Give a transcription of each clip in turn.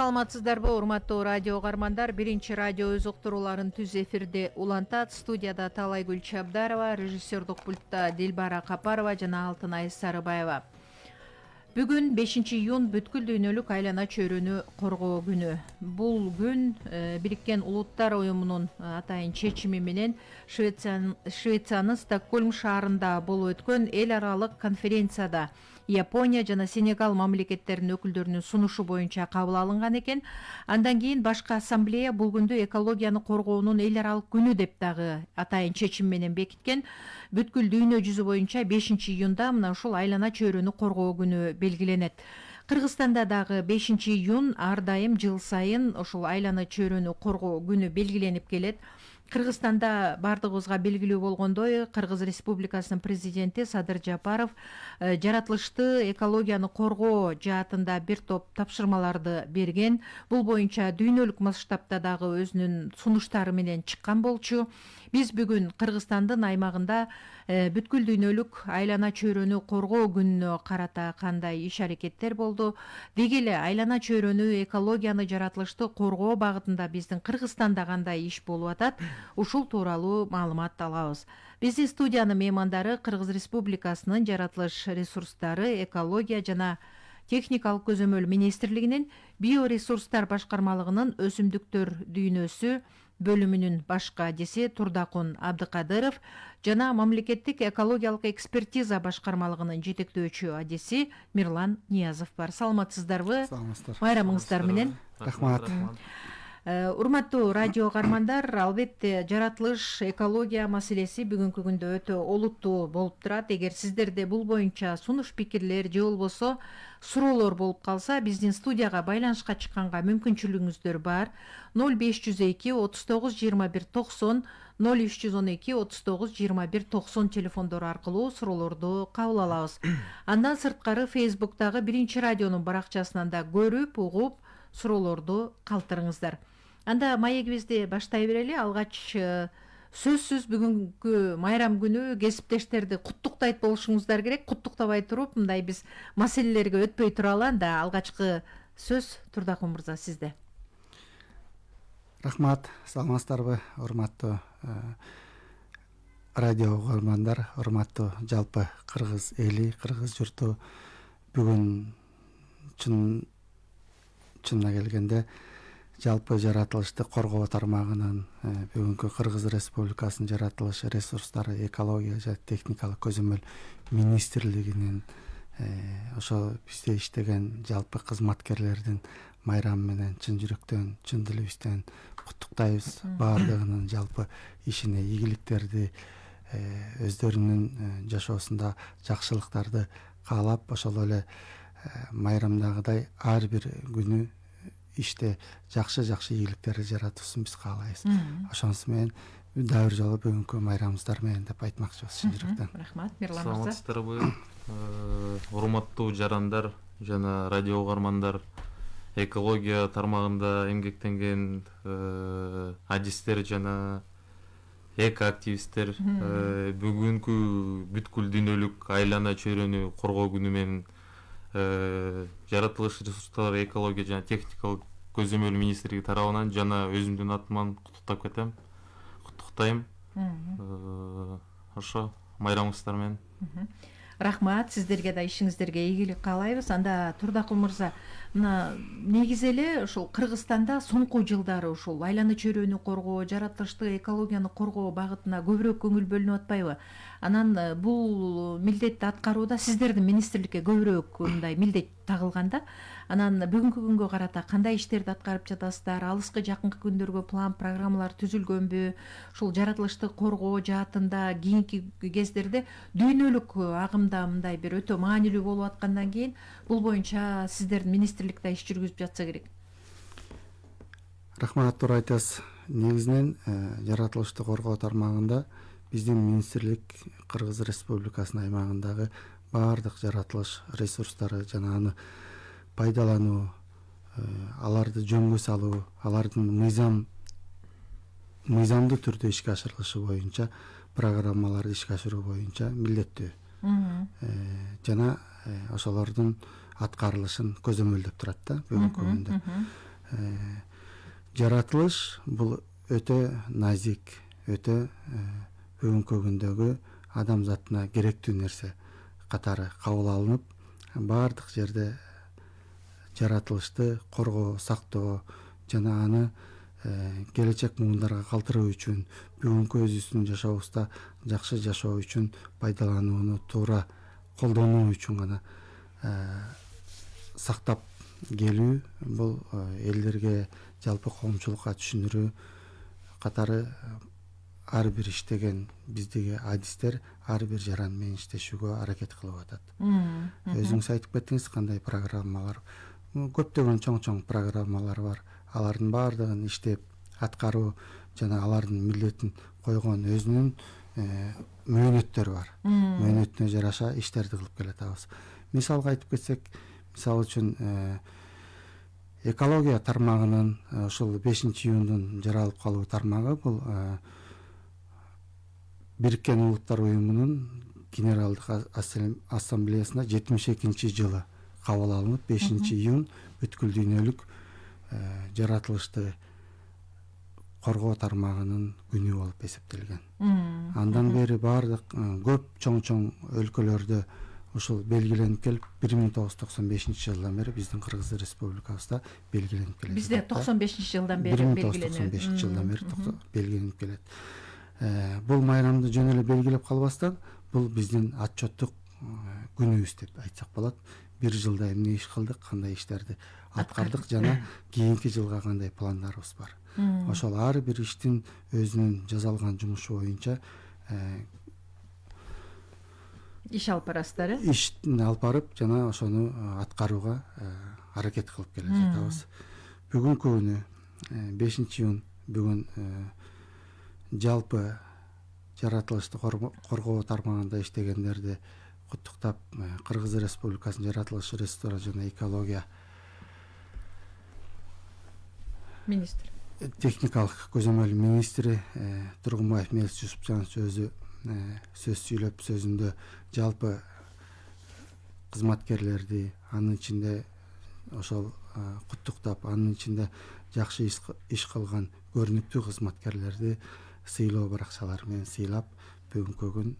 саламатсыздарбы, урматтуу радио угармандар. Биринчи радио өз уктурууларын түз эфирде улантат. Студияда Талайгүл Чабдарова, режиссердук пультта Дилбара Капарова жана Алтынай Сарыбаева. Бүгүн 5-июнь бүткүл дүйнөлүк айлана чөйрөнү коргоо күнү. Бул күн Бириккен Улуттар Уюмунун атайын чечими менен Швециянын Стокгольм шаарында болуп өткөн эл аралык конференцияда Япония жана Сенегал мамлекеттеринин өкүлдөрүнүн сунушу боюнча кабыл алынган экен. Андан кийин башкы ассамблея бул күндү экологияны коргоонун эл аралык күнү деп дагы атайын чечим менен бекиткен. Бүткүл дүйнө жүзү боюнча 5-июнда мына ушул айлана чөйрөнү коргоо күнү белгиленет. Кыргызстанда дагы 5-июнь ар дайым жыл сайын ушул айлана чөйрөнү коргоо күнү белгиленип келет. Кыргызстанда бардыгыбызга белгилүү болгондой, Кыргыз Республикасынын президенти Садыр Жапаров жаратылышты экологияны коргоо жаатында бир топ тапшырмаларды берген. Бул боюнча дүйнөлүк масштабта дагы өзүнүн сунуштары менен чыккан болчу. Биз бүгүн Кыргызстандын аймагында бүткүл дүйнөлүк айлана чөйрөнү коргоо күнүнө карата кандай иш аракеттер болду, деги эле айлана чөйрөнү экологияны жаратылышты коргоо багытында биздин Кыргызстанда кандай иш болуп атат, ушул тууралуу маалымат алабыз. Биздин студиянын меймандары Кыргыз Республикасынын жаратылыш ресурстары, экология жана техникалык көзөмөл министрлигинин биоресурстар башкармалыгынын өсүмдүктөр дүйнөсү бөлүмүнүн баш кадиси Турдакун Абдыкадыров жана мамлекеттик экологиялык экспертиза башкармалыгынын жетектөөчү адиси Мирлан Ниязов бар. Саламатсыздарбы? Саламатсыздар. Майрамыңыздар менен. Рахмат. Урматтуу радио угармандар, албетте жаратылыш, экология маселеси бүгүнкү күндө өтө олуттуу болуп турат. Эгер сиздерде бул боюнча сунуш пикирлер же болбосо суроолор болуп калса, биздин студияга байланышка чыкканга мүмкүнчүлүгүңүздөр бар. 0502 39 21 90 0312 39 21 90 телефондору аркылуу суроолорду кабыл алабыз. Андан сырткары Facebooктагы Биринчи радионун баракчасынан да көрүп, угуп суроолорду калтырыңыздар. Анда маегибизди баштай берели. Алгач сөзсүз бүгүнкү майрам күнү кесиптештерди куттуктайт болушуңуздар керек. Куттуктабай туруп, мындай биз маселелерге өтпөй туралы. Анда алгачкы сөз Турдакун мырза сизде. Рахмат. Саламатсыздарбы, урматтуу радио угармандар, урматтуу жалпы кыргыз эли, кыргыз журту. Бүгүн чынына келгенде жалпы жаратылышты коргоо тармагынын бүгүнкү Кыргыз Республикасынын жаратылыш ресурстары, экология жана техникалык көзөмөл министрлигинин ошо бизде иштеген жалпы кызматкерлердин майрамы менен чын жүрөктөн, чын дилибизден куттуктайбыз. Баардыгынын жалпы ишине ийгиликтерди, өздөрүнүн жашоосунда жакшылыктарды каалап, ошол эле майрамдагыдай ар бир күнү иште жакшы ийгиликтерди жаратуусун биз каалайбыз. Ошонусу менен дагы бир жолу бүгүнкү майрамыңыздар менен деп айтмакчыбыз чын жүрөктөн. Рахмат. Мирлан мырза. Саламатсыздарбы, урматтуу жарандар жана радио угармандар. Экология тармагында эмгектенген адистер жана экоактивисттер бүгүнкү бүткүл дүйнөлүк айлана чөйрөнү коргоо күнү менен жаратылыш ресурстар, экология жана техникалык көзөмөл министрлиги тарабынан жана өзүмдүн атыман куттуктап кетем. Куттуктайм. Ошо майрамыңыздар менен. Рахмат, сиздерге да ишиңиздерге ийгилик каалайбыз. Анда Турдакун мырза, мына негизи эле ушул Кыргызстанда соңку жылдары ушул айлана чөйрөнү коргоо, жаратылышты экологияны коргоо багытына көбүрөөк көңүл бөлүнүп атпайбы? Анан бул милдетти аткарууда сиздердин министрликке көбүрөөк мындай милдет тагылганда, анан бүгүнкү күнгө карата кандай иштерди аткарып жатасыздар? Алыскы жакынкы күндөргө план, программалар түзүлгөнбү? Ушул жаратылышты коргоо жаатында кийинки кездерде дүйнөлүк агымда мындай бир өтө маанилүү болуп аткандан кийин бул боюнча сиздердин министрлик да иш жүргүзүп жатса керек. Рахмат, туура айтасыз. Негизинен жаратылышты коргоо тармагында биздин министрлик Кыргыз Республикасынын аймагындагы баардык жаратылыш ресурстары жана аны пайдалануу, аларды жөнгө салуу, алардын мыйзамдуу түрдө ишке ашырылышы боюнча программаларды ишке ашыруу боюнча милдеттүү. Жана ошолордун аткарылышын көзөмөлдөп турат да бүгүнкү күндө. жаратылыш бул өтө назик, өтө бүгүнкү күндөгү адамзатына керектүү нерсе катары кабыл алынып, баардык жерде жаратылышты коргоо, сактоо жана аны келечек муундарга калтыруу үчүн, бүгүнкү өзүбүздүн жашообузда жакшы жашоо үчүн пайдаланууну туура колдонуу үчүн гана сактап келүү, бул элдерге, жалпы коомчулукка түшүндүрүү катары ар бир иштеген биздеги адистер ар бир жаран менен иштешүүгө аракет кылып атат. Өзүңүз айтып кеттиңиз кандай программалар, көптөгөн чоң программалар бар. Алардын баардыгын иштеп аткаруу жана алардын милдетин койгон өзүнүн мөөнөттөрү бар. Мөөнөтүнө жараша иштерди кылып келатабыз. Мисалга айтып кетсек, мисалы үчүн экология тармагынын ушул 5-июндун жаралып калуу тармагы бул Бириккен Улуттар уюмунун Генералдык ассамблеясына 72-жылы кабыл алынып, 5-июнь бүткүл дүйнөлүк жаратылышты коргоо тармагынын күнү болуп эсептелген. Андан бери баардык көп чоң өлкөлөрдө ушул белгиленип келип, 1995-жылдан бери биздин Кыргыз Республикабызда белгиленип келет. Бизде 95-жылдан бери белгилениyor. 1995-жылдан бери белгиленип келет. Бул майрамды жөн эле белгилеп калбастан, бул биздин отчеттук күнүбүз деп айтсак болот. Бир жылда эмне иш кылдык, кандай иштерди аткардык жана кийинки жылга кандай пландарыбыз бар. Ошол ар бир иштин өзүнүн жасалган жумушу боюнча иш алып барасыздар, ишин алып барып жана ошону аткарууга аракет кылып келе жатабыз. Бүгүнкү күнү 5-июнь бүгүн жалпы жаратылышты коргоо тармагында иштегендерди куттуктап, Кыргыз Республикасынын жаратылыш, ресторан жана экология министр, техникалык көзөмөл министри Тургунбаев Мелис Жусупжанович өзү сөз сүйлөп, сөзүндө жалпы кызматкерлерди, анын ичинде ошол куттуктап, анын ичинде жакшы иш кылган көрүнүктүү кызматкерлерди сыйлоо баракчалары менен сыйлап, бүгүнкү күн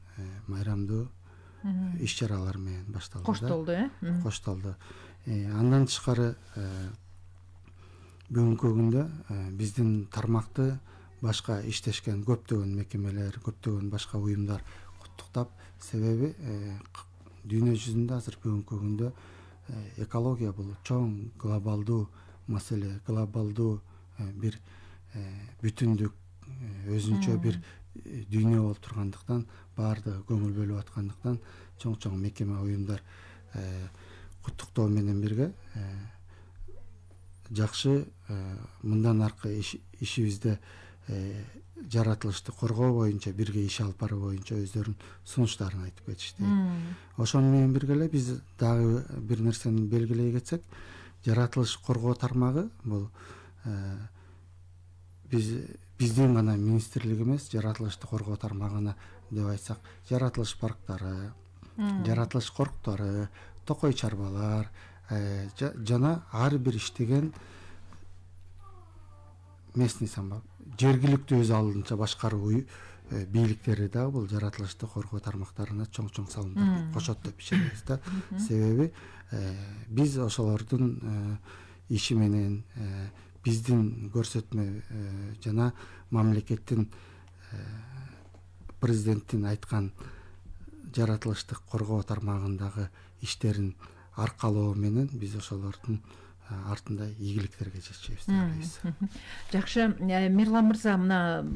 майрамдуу иш чаралар менен башталды. Коштолду. Андан тышкары бүгүнкү күндө биздин тармакты башка иштешкен көптөгөн мекемелер, көптөгөн башка уюмдар куттуктап, себеби дүйнө жүзүндө азыр бүгүнкү күндө экология бул чоң глобалдуу маселе, глобалдуу бир бүтүндүк, өзүнчө бир дүйнө болуп тургандыктан, баардыгы көңүл бөлүп аткандыктан, чоң мекеме, уюмдар куттуктоо менен бирге жакшы мындан аркы ишибизде жаратылышты коргоо боюнча, бирге иш алып баруу боюнча өздөрүнүн сунуштарын айтып кетишти. Ошону менен бирге эле биз дагы бир нерсени белгилей кетсек, жаратылыш коргоо тармагы бул биздин гана министрлик эмес, жаратылышты коргоо тармагына деп айтсак, жаратылыш парктары, жаратылыш корктору, токой чарбалар жана ар бир иштеген местный самбап, жергиликтүү өз алдынча башкаруу бийликтери дагы бул жаратылышты коргоо тармактарына чоң салымдарды кошот деп ишенебиз да. Себеби биз ошолордун иши менен, биздин көрсөтмө жана мамлекеттин президенттин айткан жаратылышты коргоо тармагындагы иштерин аркалоо менен биз ошолордун артында ийгиликтерге жетишебиз деп ойлойбуз. Жакшы, Мирлан мырза, мына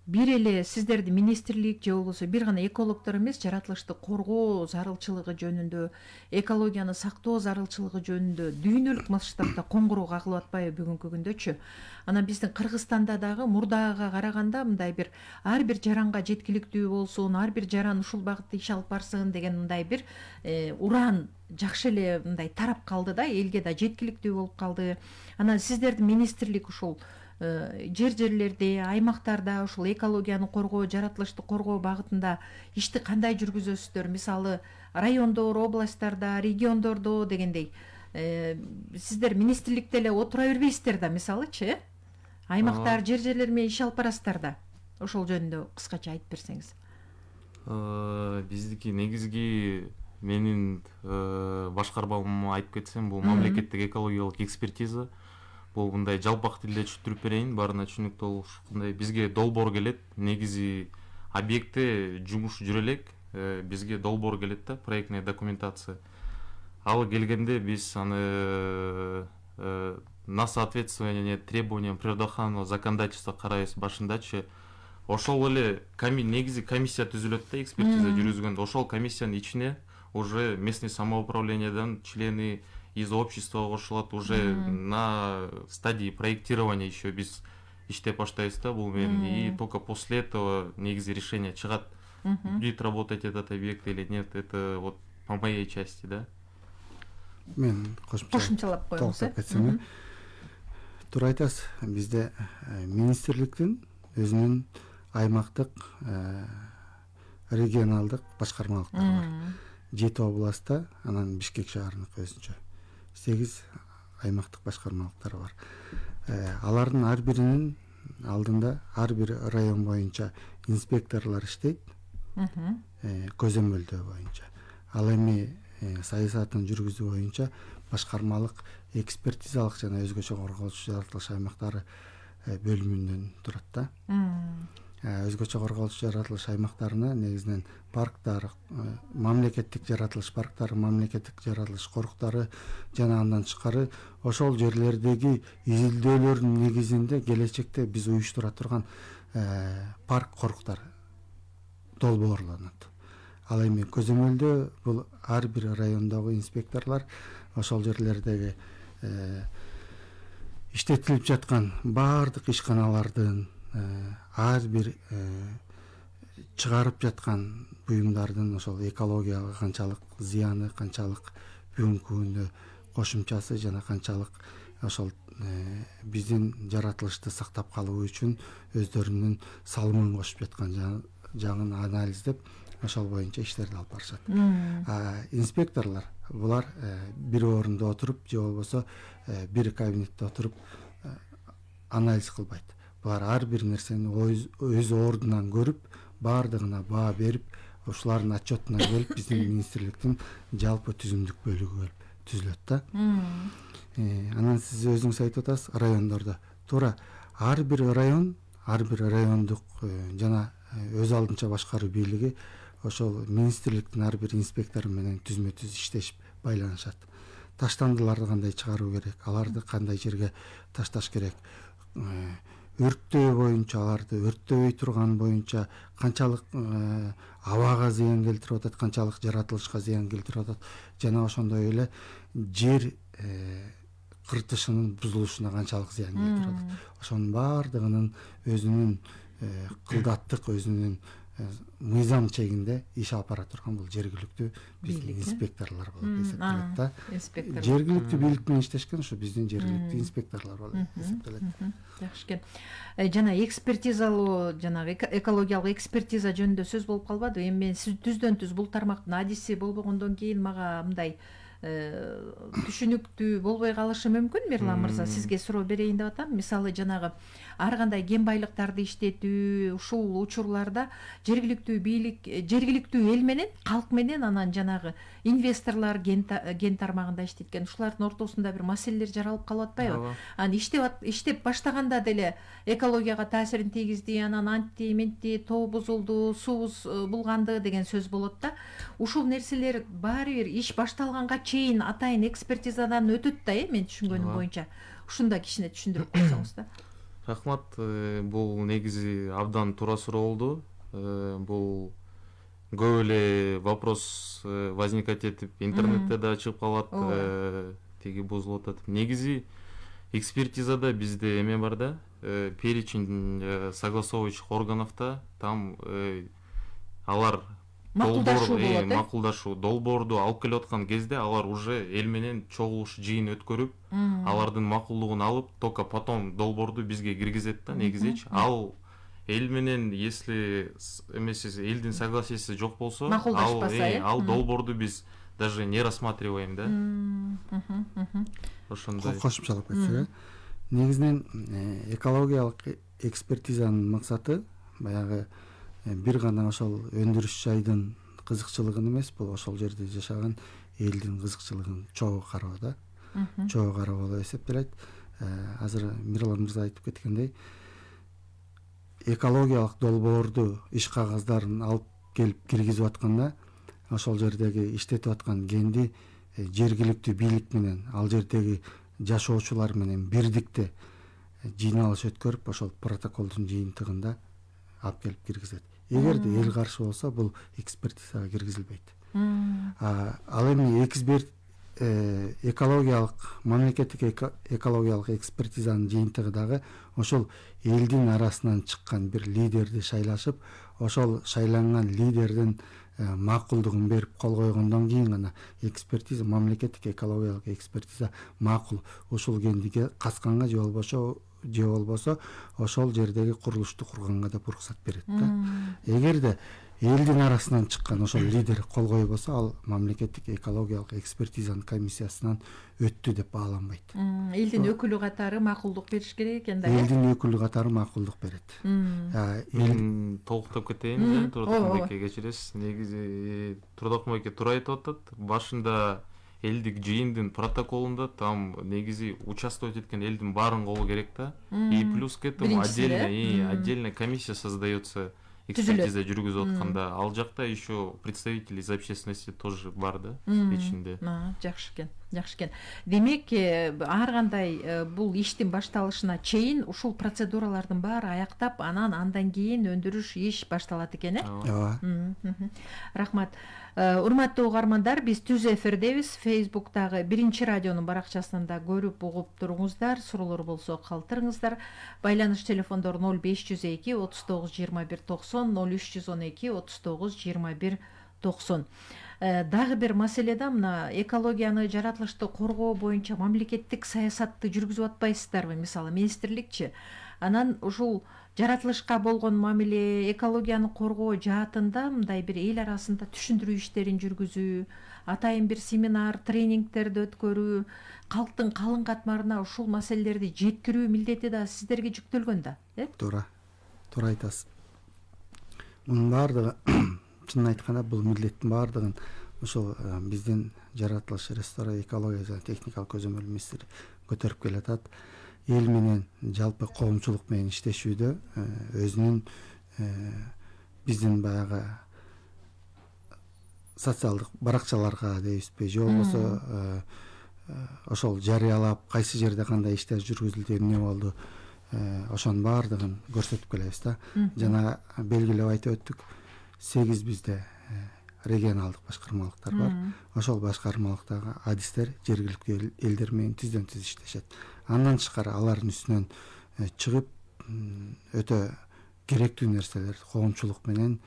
бир эле сиздердин министрлик же болбосо бир гана экологдор эмес, жаратылышты коргоо зарылчылыгы жөнүндө, экологияны сактоо зарылчылыгы жөнүндө дүйнөлүк масштабта коңгуроо кагылып атпайбы бүгүнкү күндөчү? Анан биздин Кыргызстанда дагы мурдага караганда мындай бир ар бир жаранга жеткиликтүү болсун, ар бир жаран ушул багытта иш алып барсын деген мындай бир уран жакшы эле мындай тарап калды да, элге да жеткиликтүү болуп калды. Анан сиздердин министрлик ушул жерлерде, аймактарда ушул экологияны коргоо, жаратылышты коргоо багытында ишти кандай жүргүзөсүздөр? Мисалы, райондор, областтарда, региондордо дегендей сиздер министрликте эле отура бербейсиздер да, мисалычы, аймактар жерлер менен иш алып барасыздар да. Ошол жөнүндө кыскача айтып берсеңиз. Биздики негизги менин башкармамы айтып кетсем, бул мамлекеттик экологиялык экспертиза. Бул мындай жалпак тилде түшүндүрүп берейин, баарына түшүнүктүү болушундай. Бизге долбоор келет, негизи объектте жумуш жүрө элек, бизге долбоор келет да, проектная документация. Ал келгенде биз аны на соответствие требованиям природоохранного законодательства карайбыз башындачы. Ошол эле негизи комиссия түзүлөт да, экспертиза жүргүзгөндө. Ошол комиссиянын ичине уже местный самоуправлениядан члены из общества кошулат, уже на стадии проектирования еще биз иштеп баштайбыз да бул менен. И только после этого негизи решение чыгат, будет работать этот объект или нет. Это вот по моей части, да. Мен кошумчалап коюңуз. Кетсем, туура айтасыз. Бизде министрликтин өзүнүн аймактык, регионалдык башкармалыктары бар. 7 областта, анан Бишкек шаарыныкы өзүнчө 8 аймактык башкармалыктары бар. Алардын ар биринин алдында ар бир район боюнча инспекторлор иштейт, көзөмөлдөө боюнча. Ал эми саясатын жүргүзүү боюнча башкармалык экспертизалык жана өзгөчө корголчу жаратылыш аймактары бөлүмүнөн турат да. Өзгөчө корголчу жаратылыш аймактарына негизинен парктар, мамлекеттик жаратылыш парктары, мамлекеттик жаратылыш коруктары жана андан тышкары ошол жерлердеги изилдөөлөрдүн негизинде келечекте биз уюштура турган парк коруктар долбоорлонот. Ал эми көзөмөлдөө бул ар бир райондогу инспекторлор ошол жерлердеги иштетилип жаткан баардык ишканалардын, ар бир чыгарып жаткан буюмдардын ошол экологияга канчалык зыяны, канчалык бүгүнкү күндө кошумчасы жана канчалык ошол биздин жаратылышты сактап калуу үчүн өздөрүнүн салымын кошуп жаткан жагын анализдеп, ошол боюнча иштерди алып барышат. Инспекторлор булар бир орунда отуруп же болбосо бир кабинетте отуруп анализ кылбайт. Булар ар бир нерсени өз ордунан көрүп, баардыгына баа берип, ошолардын отчетуна келип, биздин министрликтин жалпы түзүмдүк бөлүгү келип түзүлөт да. Анан сиз өзүңүз айтып атасыз, райондордо. Туура, ар бир район, ар бир райондук жана өз алдынча башкаруу бийлиги ошол министрликтин ар бир инспектору менен түзмө-түз иштешип байланышат. Таштандыларды кандай чыгаруу керек, аларды кандай жерге ташташ керек, өрттөө боюнча аларды өрттөбөй турган боюнча канчалык абага зыян келтирип атат, канчалык жаратылышка зыян келтирип атат, жана ошондой эле жер кыртышынын бузулушуна канчалык зыян келтирип атат. Ошонун баардыгынын өзүнүн кылдаттык, өзүнүн мыйзам чегинде иш алып бара турган бул жергиликтүү биздин инспекторлор болуп эсептелет да. Жергиликтүү бийлик менен иштешкен ошо биздин жергиликтүү инспекторлор болуп эсептелет. Жакшы экен. Жана экспертизалоо, жанагы экологиялык экспертиза жөнүндө сөз болуп калбадыбы? Эми мен сиз түздөн түз бул тармактын адиси болбогондон кийин мага мындай түшүнүктүү болбой калышы мүмкүн. Мирлан мырза, сизге суроо берейин деп атам. Мисалы жанагы ар кандай кен байлыктарды иштетүү, ушул учурларда жергиликтүү бийлик, жергиликтүү эл менен, калк менен, анан жанагы инвесторлор кен тармагында иштеткен ушулардын ортосунда бир маселелер жаралып калып атпайбы? Анан иштеп баштаганда деле экологияга таасирин тийгизди, анан антти, менти, тоо бузулду, суубуз булганды деген сөз болот да. Ушул нерселер баары бир иш башталганга чейин атайын экспертизадан өтөт да, мен түшүнгөнүм боюнча. Ушунда кичине түшүндүрүп койсоңуз да. Рахмат, бул негизи абдан туура суроо болду. Бул көп эле вопрос возникать этип, интернетте да чыгып калат, тиги бузулуп атат. Негизи экспертизада бизде эме бар да, перечень согласовывающих органов да, там алар макулдашуу долбоорду алып келип аткан кезде алар уже эл менен чогулуш жыйын өткөрүп, алардын макулдугун алып, только потом долбоорду бизге киргизет да, негизичи. Ал эл менен, если эмесиз элдин согласиясы жок болсо, ал долбоорду биз даже не рассматриваем, да. Ошондой. Кошумчалап кетсек, негизинен экологиялык экспертизанын максаты баягы бир гана ошол өндүрүш жайдын кызыкчылыгын эмес, бул ошол жерде жашаган элдин кызыкчылыгын чогуу кароо да. Чогуу кароо болуп эсептелет. Азыр Мирлан мырза айтып кеткендей, экологиялык долбоорду иш кагаздарын алып келип киргизип атканда ошол жердеги иштетип аткан кенди жергиликтүү бийлик менен ал жердеги жашоочулар менен бирдикте жыйналыш өткөрүп ошол протоколдун жыйынтыгында алып келип киргизет. Эгерде эл каршы болсо, бул экспертизага киргизилбейт. Ал эми экологиялык мамлекеттик экологиялык экспертизанын жыйынтыгы дагы ошол элдин арасынан чыккан бир лидерди шайлашып, ошол шайланган лидердин макулдугун берип кол койгондон кийин гана экспертиза, мамлекеттик экологиялык экспертиза макул ушул кендиге касканга же болбосо ошол жердеги курулушту курганга деп уруксат берет да. Эгерде элдин арасынан чыккан ошол лидер кол койбосо, ал мамлекеттик экологиялык экспертизанын комиссиясынан өттү деп бааланбайт. Элдин өкүлү катары макулдук бериш керек экен да. Элдин өкүлү катары макулдук берет. Мен толуктап кетейин, Турдакмыр эке, кечиресиз. Негизи Турдакмыр эке туура айтып атат. Башында элдик жыйындын протоколунда там негизи участвовать эткен элдин баарын колу керек да. И плюс к этому отдельная комиссия создается, экспертиза жүргүзүп атканда. Ал жакта еще представители из общественности тоже бар да ичинде. Жакшы экен, жакшы экен. Демек, ар кандай бул иштин башталышына чейин ушул процедуралардын баары аяктап, андан кийин өндүрүш иш башталат экен, Ооба. Рахмат. Урматтуу угармандар, биз түз эфирдебиз. Фейсбуктагы Биринчи радионун баракчасынан да көрүп угуп туруңуздар. Суроолор болсо калтырыңыздар. Байланыш телефондору 0502 39 21 90, 0312 39 21 90. Дагы бир маселе да, мына экологияны, жаратылышты коргоо боюнча мамлекеттик саясатты жүргүзүп атпайсыздарбы? Мисалы, министрликчи. Анан ушул жаратылышка болгон мамиле, экологияны коргоо жаатында мындай бир эл арасында түшүндүрүү иштерин жүргүзүү, атайын бир семинар, тренингтерди өткөрүү, калктын калың катмарына ушул маселелерди жеткирүү милдети да сиздерге жүктөлгөн да, Туура айтасыз. Мунун баардыгы, чынын айтканда, бул милдеттин баардыгын ошол биздин жаратылыш, ресторация, экология жана техникалык көзөмөл министри көтөрүп келатат. Эл менен, жалпы коомчулук менен иштешүүдө өзүнүн биздин баягы социалдык баракчаларга дейбизби, же болбосо ошол жарыялап, кайсы жерде кандай иштер жүргүзүлдү, эмне болду, ошонун баардыгын көрсөтүп келебиз да. Жана белгилеп айтып өттүк, 8 бизде регионалдык башкармалыктар бар. Ошол башкармалыктагы адистер жергиликтүү элдер менен түздөн түз иштешет. Андан тышкары алардын үстүнөн чыгып, өтө керектүү нерселер коомчулук менен,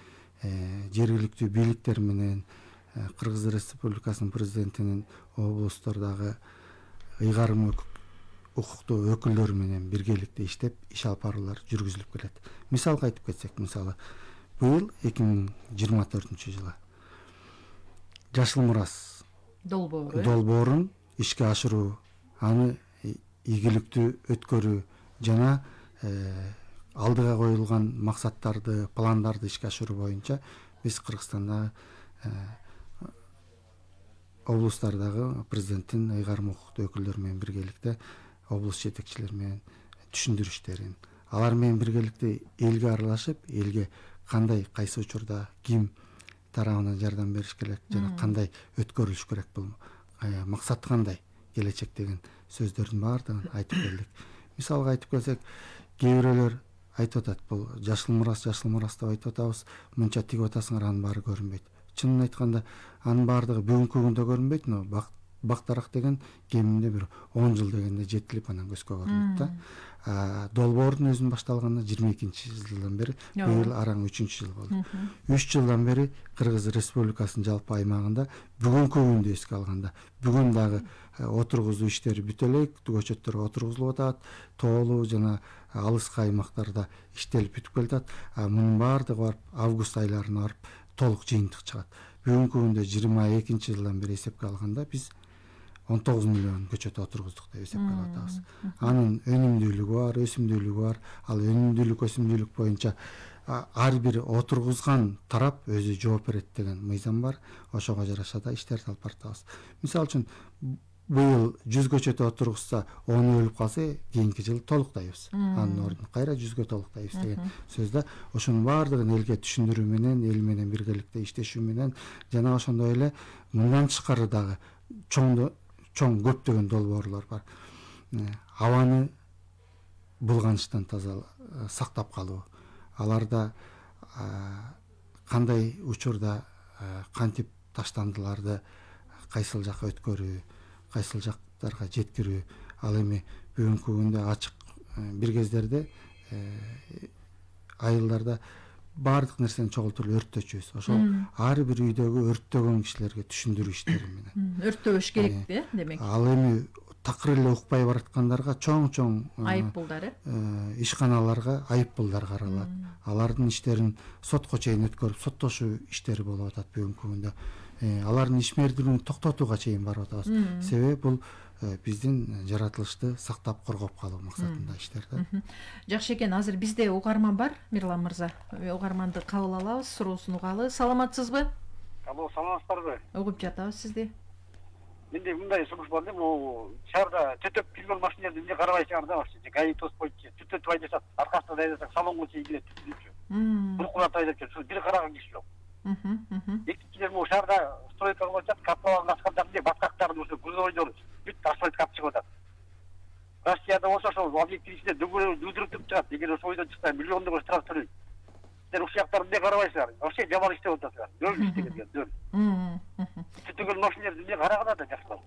жергиликтүү бийликтер менен, Кыргыз Республикасынын президентинин облустардагы ыйгарым укуктуу өкүлдөрү менен биргеликте иштеп, иш алып баруулар жүргүзүлүп келет. Мисалга айтып кетсек, мисалы, быйыл 2024-жылы Жашыл Мурас долбоорун ишке ашыруу, аны ийгиликтүү өткөрүү жана алдыга коюлган максаттарды, пландарды ишке ашыруу боюнча биз Кыргызстанда облустардагы президенттин ыйгарым укуктуу өкүлдөрү менен биргеликте облус жетекчилери менен түшүндүрүү иштерин, алар менен биргеликте элге аралашып, элге кандай, кайсы учурда ким тарабынан жардам бериш керек жана кандай өткөрүлүш керек, бул максат кандай, келечек деген сөздөрдүн баардыгын айтып келдик. Мисалга айтып келсек, кээ бирөөлөр айтып атат, бул Жашыл Мурас деп айтып атабыз, мынча тигип атасыңар, анын баары көрүнбөйт. Чынын айтканда, анын баардыгы бүгүнкү күндө көрүнбөйт, но бактарак деген кеминде бир 10 жыл дегенде жетилип анан көзгө көрүнөт да. Долбоордун өзүнүн башталганына 22-жылдан бери, быйыл араң 3-жыл болду. 3 жылдан бери Кыргыз Республикасынын жалпы аймагында бүгүнкү күндү эске алганда, бүгүн дагы отургузуу иштери бүтө элек, көчөттөр отургузулуп атат, тоолуу жана алыскы аймактарда иштелип бүтүп келатат. Мунун баардыгы барып август айларына барып толук жыйынтык чыгат. бүгүнкү күндө 22 жылдан бери эсепке алганда биз 19 миллион көчөт отургуздук деп эсепке алып атабыз. Анын өнүмдүүлүгү бар, өсүмдүүлүгү бар. Ал өнүмдүүлүк, өсүмдүүлүк боюнча ар бир отургузган тарап өзү жооп берет деген мыйзам бар. Ошого жараша да иштерди алып баратабыз. Мисалы үчүн быйыл 100 көчөт отургузса, 10 өлүп калса, кийинки жыл толуктайбыз. Анын ордуна кайра 100гө толуктайбыз деген сөз да. Ошонун баардыгын элге түшүндүрүү менен, эл менен биргеликте иштешүү менен жана ошондой эле мындан тышкары дагы чоң көптөгөн долбоорлор бар. Абаны булганычтан таза сактап калуу. Аларда кандай учурда кантип таштандыларды кайсыл жакка өткөрүү, кайсыл жактарга жеткирүү. Ал эми бүгүнкү күндө ачык бир кездерде айылдарда баардык нерсени чогултуп өрттөчүбүз. Ошол ар бир үйдөгү өрттөгөн кишилерге түшүндүрүү иштери менен. Өрттөбөш керек да, демек. Ал эми такыр эле укпай бараткандарга чоң Айыппулдар, ишканаларга айыппулдар каралат. Алардын иштерин сотко чейин өткөрүп, соттошуу иштери болуп атат бүгүнкү күндө. Алардын ишмердүүлүгүн токтотууга чейин барып атабыз. Себеби бул биздин жаратылышты сактап коргоп калуу максатында иштер да. Жакшы экен, азыр бизде угарман бар, Мирлан мырза. Угарманды кабыл алабыз, суроосун угалы. Саламатсызбы? Алло, саламатсыздарбы? Угуп жатабыз сизди. Менде мындай сунуш бар да, могу шаарда төтөп келген машиналарды эмне карабайсыңар да, вообще гаи тоспойчу, түтөтүп айдасат, аркасынан айдасак салонго чейин кирет түтүнүпчү. Буркулап айдап жүрүп, бир караган киши жок. Экинчиден могу шаарда стройка кылып атышат, капталарын ачканда баткактарын ошо грузовойдор бүт асфальт капчык атат. Россияда болсо ошол объекттин ичинде дүйдүрүп турат, эгер ошол ойдон чыкса миллиондого штраф төлөйт. Силер ушул жактарды эмне карабайсыңар? Вообще жаман иштеп атасыңар. Нөл иштеген, нөл. Түтүгөн машиналарды эмне караган да жакшылап.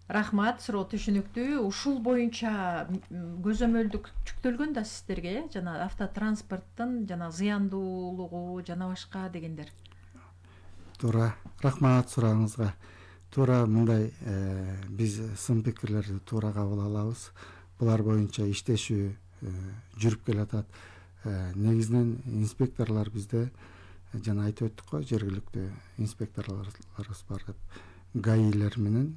Рахмат, суроо түшүнүктүү. Ушул боюнча көзөмөлдүк жүктөлгөн да сиздерге, жана автотранспорттун жана зыяндуулугу жана башка дегендер. Туура. Рахмат сурооңузга. Туура мындай биз сын пикирлерди туура кабыл алабыз. Булар боюнча иштешүү жүрүп келатат. Негизинен инспекторлор бизде жана айтып өттүк го, жергиликтүү инспекторлорубуз бар деп. ГАИлер менен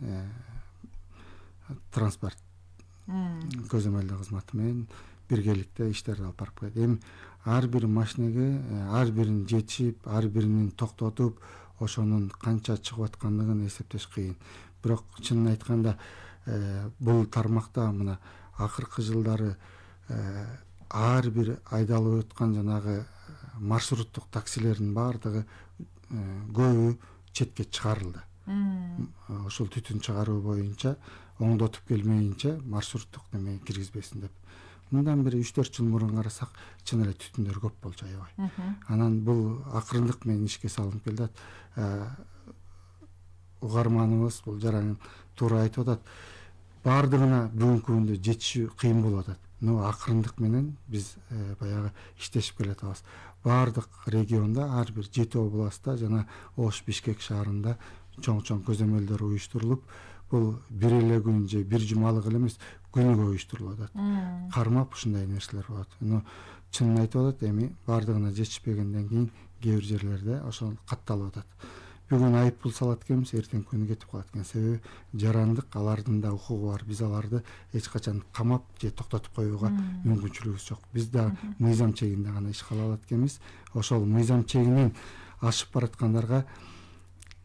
транспорт көзөмөлдөө кызматы менен биргеликте иштерди алып барып келет. Эми ар бир машинеге ар бирин жетишип, ар бирин токтотуп, ошонун канча чыгып аткандыгын эсептеш кыйын. Бирок чынын айтканда бул тармакта мына акыркы жылдары ар бир айдалып өткөн жанагы маршруттук таксилердин баардыгы көбү четке чыгарылды. Ошол түтүн чыгаруу боюнча оңдотуп келмейинче маршруттук неме киргизбесин деп. Мындан бери 3-4 жыл мурун карасак, чын эле түтүндөр көп болчу аябай. Анан бул акырындык менен ишке салынып келет. Угарманыбыз бул жаран туура айтып атат. Баардыгына бүгүнкү күндө жетишүү кыйын болуп атат. Акырындык менен биз баягы иштешип келатабыз. Баардык региондо ар бир 7 областта жана Ош Бишкек шаарында чоң көзөмөлдөр уюштурулуп, бул бир эле күн же бир жумалык эле эмес, күнүгө уюштурулуп атат. Кармап ушундай нерселер болот. Чынын айтып атат, эми баардыгына жетишпегенден кийин кээ бир жерлерде ошол катталып атат. Бүгүн айыппул салат экенбиз, эртең күнү кетип калат экен. Себеби жарандык, алардын да укугу бар. Биз аларды эч качан камап же токтотуп коюуга мүмкүнчүлүгүбүз жок. Биз да мыйзам чегинде гана иш кыла алат экенбиз. Ошол мыйзам чегинен ашып бараткандарга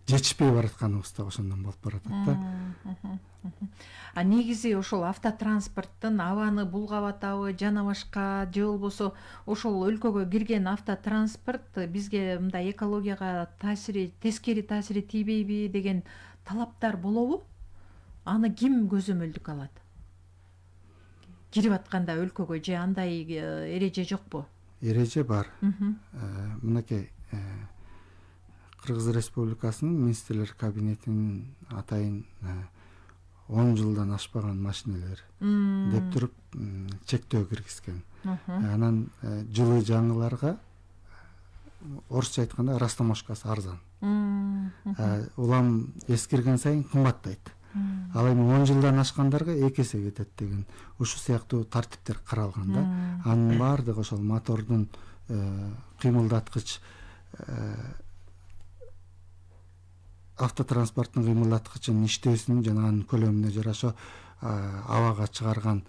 жетишпей баратканыбыз да ошондон болуп баратат да. Негизи ошол автотранспорттун абаны булгап атабы жана башка, же болбосо ошол өлкөгө кирген автотранспорт бизге мындай экологияга тескери таасири тийбейби деген талаптар болобу? Аны ким көзөмөлдүк алат? Кирип атканда өлкөгө же андай эреже жокпу? Эреже бар. Мынакей Кыргыз Республикасынын министрлер кабинетинин атайын 10 жылдан ашпаган машинелер деп туруп чектөө киргизген. Анан жылы жаңыларга орусча айтканда растаможкасы арзан. Улам эскирген сайын кымбаттайт. Ал эми 10 жылдан ашкандарга 2 эсе кетет деген ушул сыяктуу тартиптер каралган да. Анын баардыгы ошол мотордун кыймылдаткыч автотранспорттун кыймылдаткычынын иштөөсүнүн жана анын көлөмүнө жараша абага чыгарган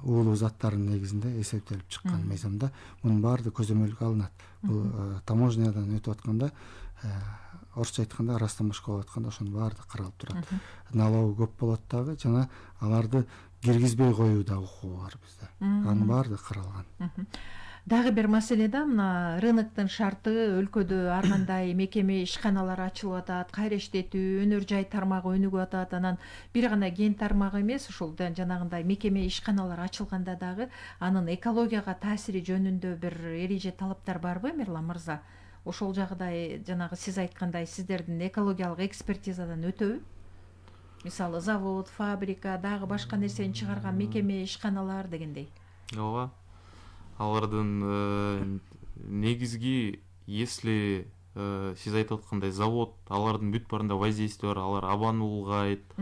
уулуу заттардын негизинде эсептелип чыккан мыйзамда мунун баардыгы көзөмөлгө алынат. Бул таможнядан өтүп атканда, орусча айтканда растамошка болуп атканда ошонун баардыгы каралып турат. Налогу көп болот дагы, жана аларды киргизбей коюу да укугу бар бизде. Анын баардыгы каралган. Дагы бир маселе да, мына рыноктун шарты өлкөдө ар кандай мекеме ишканалар ачылып атат, кайра иштетүү, өнөр жай тармагы өнүгүп атат. Анан бир гана кен тармагы эмес, ушул жанагындай мекеме ишканалар ачылганда дагы анын экологияга таасири жөнүндө бир эреже талаптар барбы, Мирлан мырза? Ошол жагдай жанагы сиз айткандай сиздердин экологиялык экспертизадан өтөбү? Мисалы завод, фабрика, дагы башка нерсени чыгарган мекеме ишканалар дегендей. Ооба. Алардын негизги, если сиз айтып аткандай завод, алардын бүт баарында воздействие бар, алар абаны улгайт,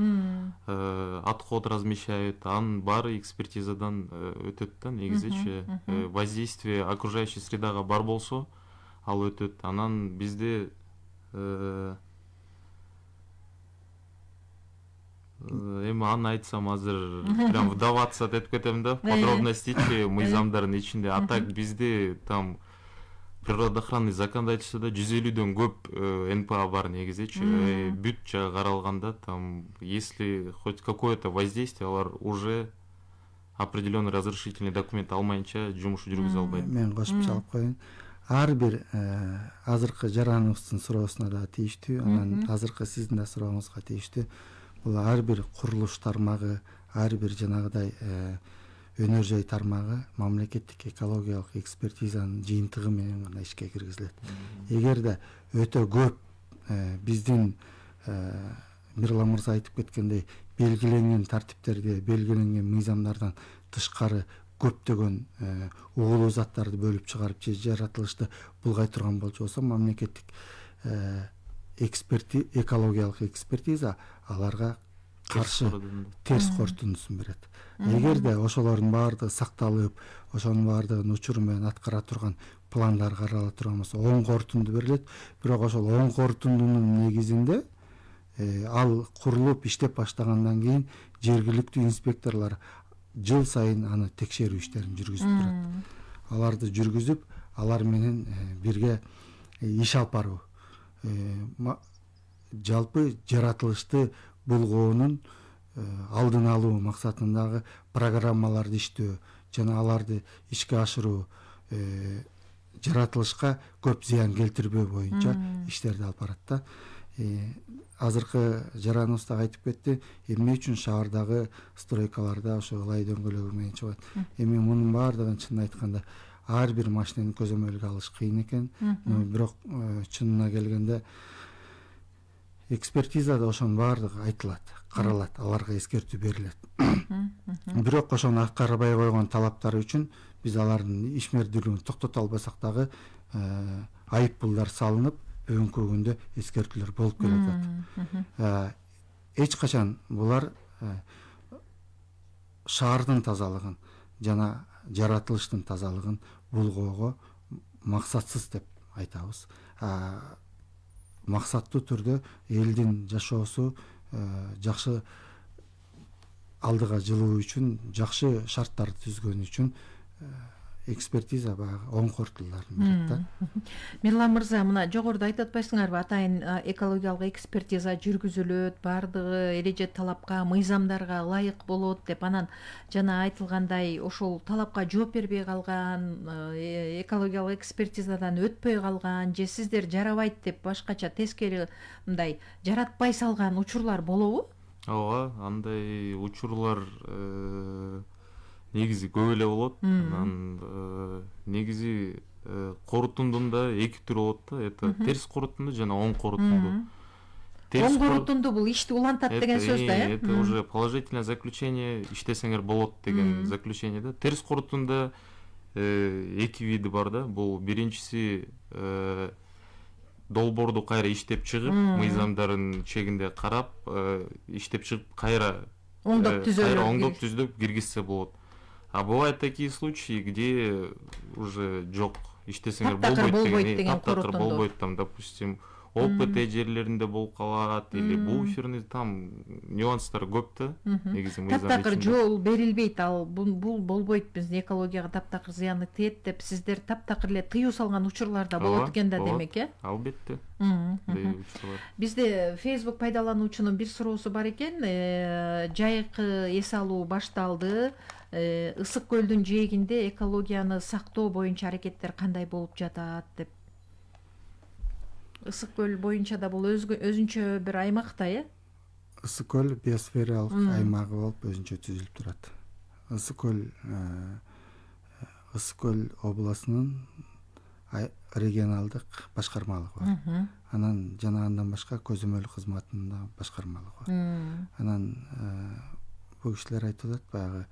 отход размещают, анын баары экспертизадан өтөт да негизичи. Воздействие окружающей средага бар болсо, ал өтөт. Анан бизде эми аны айтсам азыр прям вдаваться этип кетем да, подробностичи мыйзамдардын ичинде. А так бизде там природоохранный законодательстводо 150дөн көп НПА бар негизичи. Бүт жагы каралганда, там если хоть какое-то воздействие, алар уже определенный разрешительный документ алмайынча жумуш жүргүзө албайт. Мен кошумча алып коеюн. Ар бир азыркы жараныбыздын суроосуна да тийиштүү, анан азыркы сиздин да сурооңузга тийиштүү. Бул ар бир курулуш тармагы, ар бир жанагыдай өнөр жай тармагы мамлекеттик экологиялык экспертизанын жыйынтыгы менен гана ишке киргизилет. Эгерде өтө көп биздин Мирлан мырза айтып кеткендей белгиленген тартиптерди, белгиленген мыйзамдардан тышкары көптөгөн угулуу заттарды бөлүп чыгарып же жаратылышты булгай турган болчу болсо, мамлекеттик экологиялык экспертиза аларга каршы терс корутундусун берет. Эгерде ошолордун баардыгы сакталып, ошонун баардыгын учуру менен аткара турган пландар карала турган болсо, оң корутунду берилет. Бирок ошол оң корутундунун негизинде ал курулуп иштеп баштагандан кийин жергиликтүү инспекторлор жыл сайын аны текшерүү иштерин жүргүзүп турат. Аларды жүргүзүп, алар менен бирге иш алып баруу, жалпы жаратылышты булгоонун алдын алуу максатындагы программаларды иштөө жана аларды ишке ашыруу, жаратылышка көп зыян келтирбөө боюнча иштерди алып барат да. Азыркы жараныбыз да айтып кетти, эмне үчүн шаардагы стройкаларда ошо ылай дөңгөлөгү менен чыгат. Эми мунун баардыгын чынын айтканда ар бир машинени көзөмөлгө алыш кыйын экен. Бирок чынына келгенде экспертизада ошонун баардыгы айтылат, каралат, аларга эскертүү берилет. Бирок ошону аткарбай койгон талаптары үчүн биз алардын ишмердүүлүгүн токтото албасак дагы айып пулдар салынып, бүгүнкү күндө эскертүүлөр болуп келатат. Эч качан булар шаардын тазалыгын жана жаратылыштын тазалыгын булгоого максатсыз деп айтабыз. Максаттуу түрдө элдин жашоосу жакшы алдыга жылуу үчүн, жакшы шарттарды түзгөн үчүн экспертиза баягы оң корутуулдарын берет да. Мирлан мырза, мына жогоруда айтып атпайсыңарбы, атайын экологиялык экспертиза жүргүзүлөт, баардыгы эреже талапка, мыйзамдарга ылайык болот деп. Анан жана айтылгандай ошол талапка жооп бербей калган, экологиялык экспертизадан өтпөй калган же сиздер жарабайт деп башкача тескери мындай жаратпай салган учурлар болобу? Ооба, андай учурлар негизи көп эле болот. Анан негизи корутундунда эки түр болот да. Это терс корутунду жана оң корутунду. Оң корутунду бул ишти улантат деген сөз да, э? Это уже положительное заключение, иштесеңер болот деген заключение да. Терс корутунда эки види бар да. Бул биринчиси долбоорду кайра иштеп чыгып, мыйзамдардын чегинде карап, иштеп чыгып кайра оңдоп түзүп киргизсе болот. А бывают такие случаи, где уже жок, иштесеңер болбойт деген, таптакыр болбойт, там, допустим, ОПТ жерлеринде болуп калат или буферный, там нюанстар көп да негизи мыйзам таптакыр ичинде. жол берилбейт, ал бул болбойт, биздин экологияга таптакыр зыяны тиет деп сиздер таптакыр эле тыюу салган учурлар да болот экен да, демек, э? Албетте. Бизде Facebook пайдалануучунун бир суроосу бар экен. Жайкы эс алуу башталды. Ысык көлдүн жээгинде экологияны сактоо боюнча аракеттер кандай болуп жатат деп. Ысык көл боюнча да бул өзүнчө бир аймакта, э? Ысык көл биосфералык аймагы болуп өзүнчө түзүлүп турат. Ысык көл областынын регионалдык башкармалыгы бар. Анан жана андан башка көзөмөл кызматынын да башкармалыгы бар. Анан бул кишилер айтып атат баягы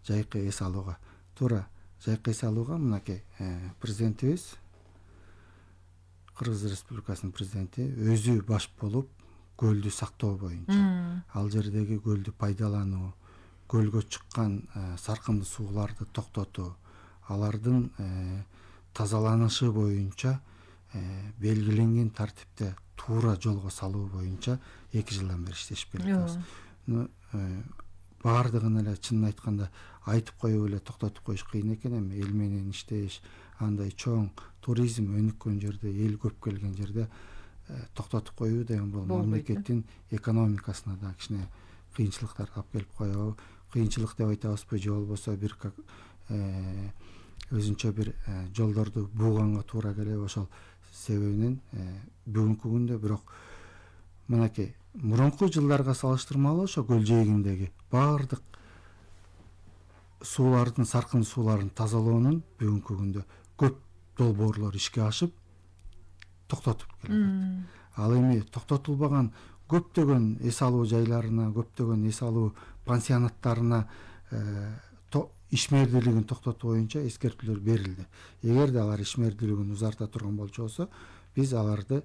жайкы эс алууга. Туура жайкы эс алууга мынакей президентибиз, Кыргыз Республикасынын президенти өзү баш болуп көлдү сактоо боюнча, ал жердеги көлдү пайдалануу, көлгө чыккан саркынды сууларды токтотуу, алардын тазаланышы боюнча белгиленген тартипте туура жолго салуу боюнча 2 жылдан бери иштешип келатабыз. Баардыгын эле чынын айтканда айтып коюп эле токтотуп коюш кыйын экен, эми эл менен иштеш, андай чоң туризм өнүккөн жерде, эл көп келген жерде токтотуп коюу деген бул мамлекеттин экономикасына да кичине кыйынчылыктар алып келип коебу. Кыйынчылык деп айтабызбы, же болбосо бир өзүнчө бир жолдорду бууганга туура келеби, ошол себебинен бүгүнкү күндө бирок мынакей мурунку жылдарга салыштырмалуу ошо көл жээгиндеги баардык суулардын, саркын сууларын тазалоонун бүгүнкү күндө көп долбоорлор ишке ашып токтотуп келатат. Ал эми токтотулбаган көптөгөн эс алуу жайларына, көптөгөн эс алуу пансионаттарына ишмердүүлүгүн токтотуу боюнча эскертүүлөр берилди. Эгерде алар ишмердүүлүгүн узарта турган болчу, биз аларды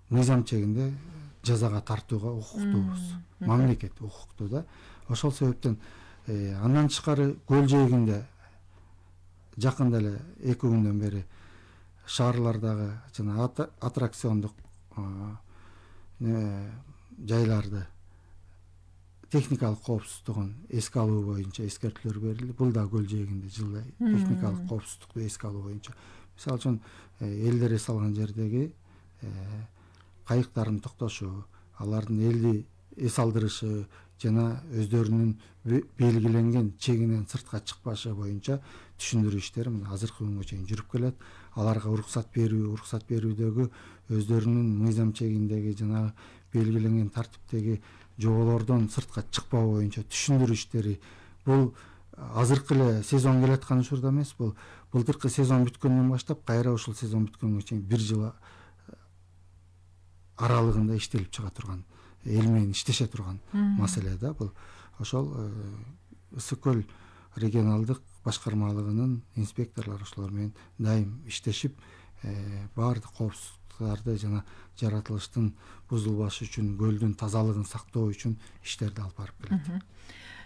мыйзам чегинде жазага тартууга укуктуубуз. Мамлекет укуктуу да. Ошол себептен андан тышкары көл жээгинде жакында эле 2 күндөн бери шаарлардагы жана аттракциондук жайларды техникалык коопсуздугун эске алуу боюнча эскертүүлөр берилди. Бул да көл жээгинде жылда техникалык коопсуздукту эске алуу боюнча. Мисалы үчүн элдер эс алган жердеги кайыктарын токтошу, алардын элди эс алдырышы жана өздөрүнүн белгиленген чегинен сыртка чыкпашы боюнча түшүндүрүү иштери мына азыркы күнгө чейин жүрүп келет. Аларга уруксат берүүдөгү өздөрүнүн мыйзам чегиндеги жана белгиленген тартиптеги жоболордон сыртка чыкпоо боюнча түшүндүрүү иштери. Бул азыркы эле сезон келаткан учурда эмес, бул былтыркы сезон бүткөндөн баштап кайра ушул сезон бүткөнгө чейин 1 жыл аралыгында иштелип чыга турган, эл менен иштеше турган маселе да бул. Ошол Ысык көл регионалдык башкармалыгынын инспекторлору ошолор менен дайым иштешип, баардык коопсуздуктарды жана жаратылыштын бузулбашы үчүн, көлдүн тазалыгын сактоо үчүн иштерди алып барып келет.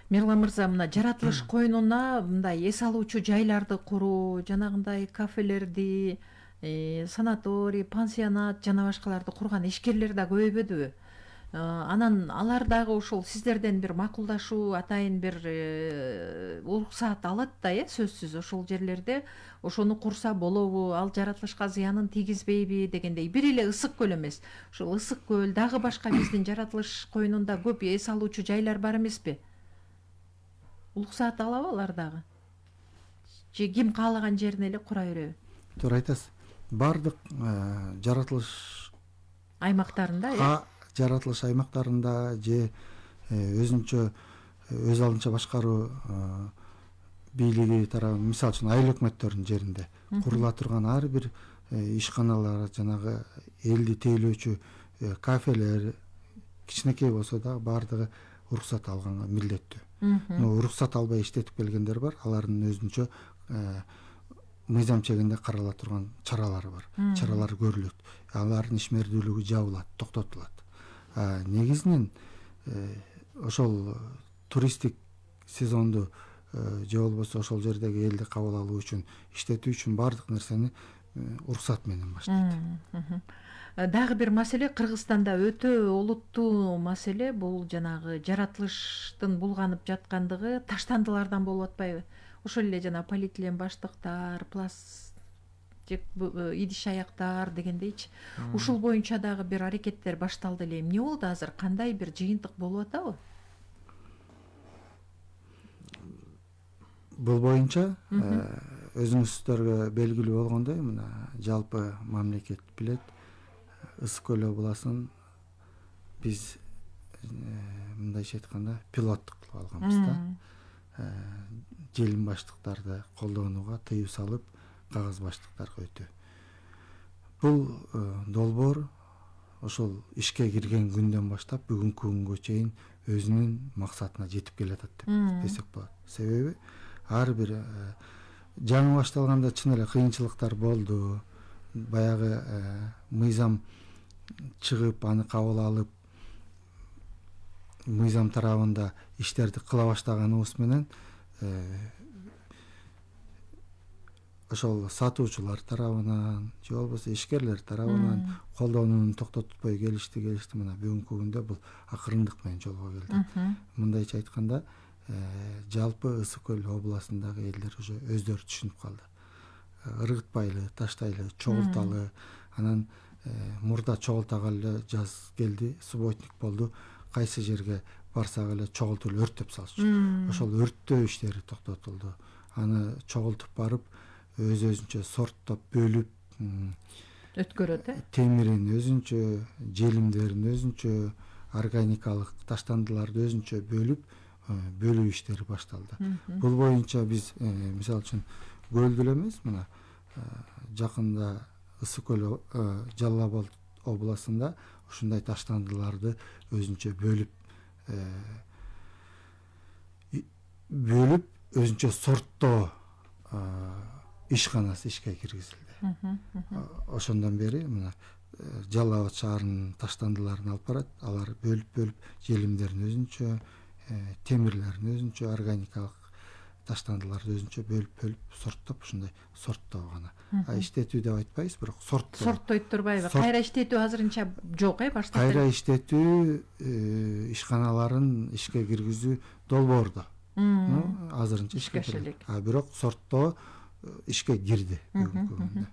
Мирлан мырза, мына жаратылыш койнуна мындай эс алуучу жайларды куруу, жанагындай кафелерди, санаторий, пансионат жана башкаларды курган ишкерлер да көбөйбөдүбү? Анан алар дагы ушул сиздерден бир макулдашуу, атайын бир уруксаат алат да, сөзсүз ошол жерлерде ошону курса болобу, ал жаратылышка зыянын тийгизбейби дегендей. Бир эле Ысык көл эмес, ушул Ысык көл дагы башка биздин жаратылыш койнунда көп эс алуучу жайлар бар эмеспи? Уруксаат алабы алар дагы? Же ким каалаган жерине эле кура береби? Туура айтасыз. Бардык жаратылыш аймактарында, жаратылыш аймактарында же өзүнчө өз алдынча башкаруу бийлиги тарабынан, мисалы үчүн айыл өкмөттөрүнүн жеринде курула турган ар бир ишканалар, жанагы элди тейлөөчү кафелер кичинекей болсо да баардыгы уруксат алганга милдеттүү. Уруксат албай иштетип келгендер бар, алардын өзүнчө мыйзам чегинде карала турган чаралары бар. Чаралар көрүлөт. Алардын ишмердүүлүгү жабылат, токтотулат. Негизинен ошол туристтик сезонду же болбосо ошол жердеги элди кабыл алуу үчүн, иштетүү үчүн баардык нерсени уруксат менен баштайт. Дагы бир маселе, Кыргызстанда өтө олуттуу маселе бул жанагы жаратылыштын булганып жаткандыгы таштандылардан болуп атпайбы? Ошол эле жана полиэтилен баштыктар, пластик идиш аяктар дегендейчи. Ушул боюнча дагы бир аракеттер башталды эле. Эмне болду азыр? Кандай бир жыйынтык болуп атабы? Бул боюнча өзүңүздөргө белгилүү болгондой, мына жалпы мамлекет билет, Ысык көл областын биз мындайча айтканда пилоттук кылып алганбыз да. Желим баштыктарды колдонууга тыюу салып, кагаз баштыктарга өтүү. Бул долбоор ошол ишке кирген күндөн баштап бүгүнкү күнгө чейин өзүнүн максатына жетип келатат деп десек болот. Себеби ар бир жаңы башталганда чын эле кыйынчылыктар болду. Баягы мыйзам чыгып, аны кабыл алып, мыйзам тарабында иштерди кыла баштаганыбыз менен ошол сатуучулар тарабынан же болбосо ишкерлер тарабынан колдонууну токтотпой келишти. Мына бүгүнкү күндө бул акырындык менен жолго келди. Мындайча айтканда, жалпы Ысык көл областындагы элдер уже өздөрү түшүнүп калды. Ыргытпайлы, таштайлы, чогулталы, анан мурда чогултагалы жаз келди, субботник болду. Кайсы жерге барсак эле чогултуп өрттөп салчу. Ошол өрттөө иштери токтотулду. Аны чогултуп барып, өзүнчө сорттоп, бөлүп Өткөрөт, темирин өзүнчө, желимдерин өзүнчө, органикалык таштандыларды өзүнчө бөлүү иштери башталды. Бул боюнча биз мисалы үчүн көлдү эле эмес, мына жакында Ысык көл Жалал Абад областында ушундай таштандыларды өзүнчө бөлүп өзүнчө сорттоо ишканасы ишке киргизилди. Ошондон бери мына Жалал Абад шаарынын таштандыларын алып барат, алар бөлүп желимдерин өзүнчө, темирлерин өзүнчө, органикалык таштандыларды өзүнчө бөлүп сорттоп, ушундай сорттоо гана. Иштетүү деп айтпайбыз, бирок сорттойт турбайбы? Кайра иштетүү азырынча жок, баштап. Кайра иштетүү ишканаларын ишке киргизүү долбоордо. Азырынча ишке элек. Бирок сорттоо ишке кирди бүгүнкү күндө.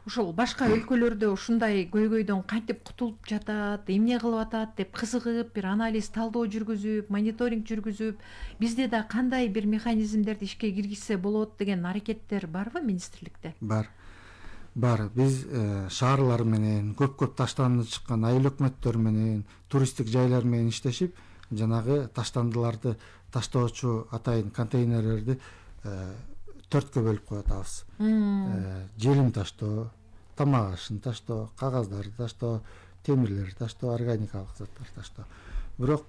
Ошол башка өлкөлөрдө ушундай көйгөйдөн кантип кутулуп жатат, эмне кылып атат деп кызыгып, бир анализ, талдоо жүргүзүп, мониторинг жүргүзүп, бизде да кандай бир механизмдерди ишке киргизсе болот деген аракеттер барбы министрликте? Бар. Биз шаарлар менен, көп таштанды чыккан айыл өкмөттөр менен, туристтик жайлар менен иштешип, жанагы таштандыларды таштоочу атайын контейнерлерди 4кө бөлүп коюп атабыз. Желим таштоо, тамак ашын таштоо, кагаздарды таштоо, темирлерди таштоо, органикалык заттарды таштоо. Бирок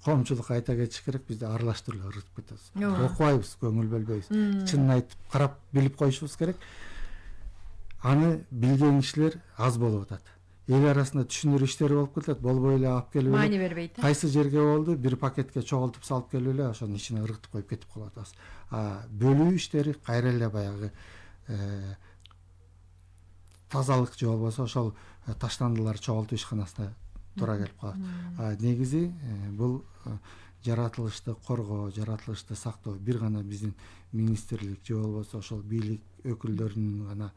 коомчулукка айта кетиш керек, бизде аралаштырып ыргытып кетебиз. Окубайбыз, көңүл бөлбөйбүз. Чынын айтып, карап билип коюшубуз керек. Аны билген кишилер аз болуп атат. Эл арасында түшүнүр иштери болуп кетет, болбой эле алып келип маани бербейт. Кайсы жерге болду, бир пакетке чогултуп салып келип эле ошонун ичине ыргытып коюп кетип калып атабыз. Бөлүү иштери кайра эле баягы тазалык же болбосо ошол таштандылар чогултуу ишканасына туура келип калат. Негизи бул жаратылышты коргоо, жаратылышты сактоо бир гана биздин министрлик же болбосо ошол бийлик өкүлдөрүнүн гана